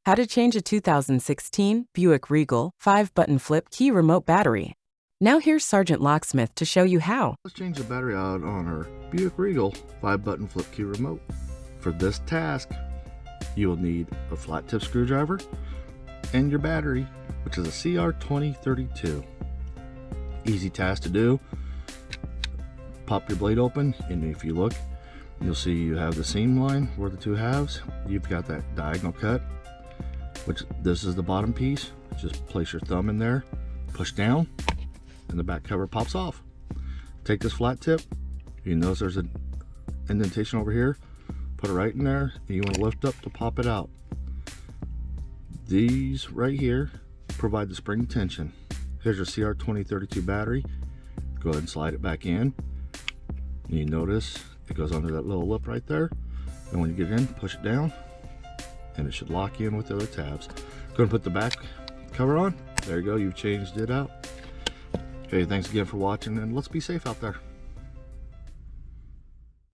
How to change a 2016 Buick Regal 5-button flip key remote battery. Now here's Sergeant Locksmith to show you how. Let's change the battery out on our Buick Regal 5-button flip key remote. For this task, you will need a flat tip screwdriver and your battery, which is a CR2032. Easy task to do. Pop your blade open, and if you look, you'll see you have the seam line where the two halves. You've got that diagonal cut, which this is the bottom piece. Just place your thumb in there, push down, and the back cover pops off. Take this flat tip, you notice there's an indentation over here, put it right in there, and you want to lift up to pop it out. These right here provide the spring tension. Here's your CR2032 battery. Go ahead and slide it back in. And you notice it goes under that little lip right there. And when you get in, push it down, and it should lock in with the other tabs. Go ahead and put the back cover on. There you go, you've changed it out. Okay, thanks again for watching, and let's be safe out there.